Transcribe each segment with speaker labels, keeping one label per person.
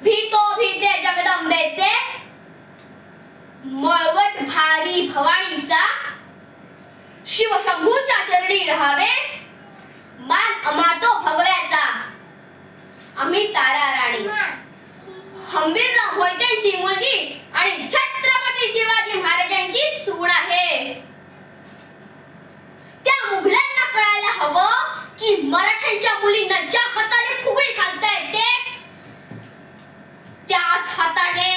Speaker 1: भीतो भीते जगदंबेचे, मळवट भारी भवानीचा, शिवशंभूच्या चरणी राहावे मान अमातो भगव्याचा. आम्ही तारा राणी हंबीरराव मोहित्यांची मुलगी आणि छत्रपती शिवाजी महाराजांची सून आहे. त्या मुघलांना कळायला हवं की मराठ्यांच्या मुलींना ज्या हाताने फुगडी घालता येते त्याच हाताने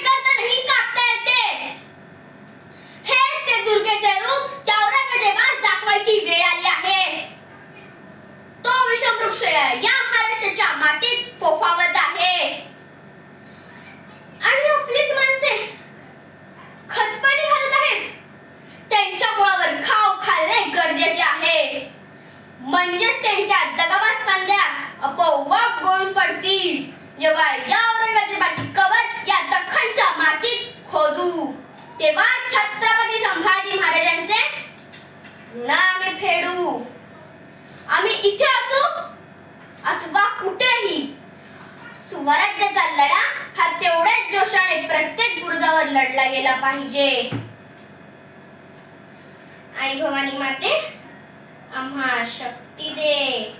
Speaker 1: गर्दनही कापता येते. हेच ते दुर्गेचे रूप त्या औरंगजेबास दाखवायची वेळ आली आहे. तो विषमवृक्ष या महाराष्ट्राच्या मातीत फोफावत आहे आणि आपलीच माणसे खतपाणी घालत आहेत. त्यांच्या मुळावर घाव घालणे गरजेचे आहे, म्हणजेच त्यांच्या दगाबाज फांद्या आपोआप गळून पडतील. जेव्हा या औरंगजेबाची कबर या दख्खनच्या मातीत खोदू तेव्हा छत्रपती संभाजी महाराजांचे ऋण आम्ही फेडू. आम्ही इथे असू अथवा कुठेही स्वराज्याचा लढा हा तेवढ्याच जोशाने प्रत्येक बुरुजावर लढला गेला पाहिजे. आई भवानी माते आम्हा शक्ती दे.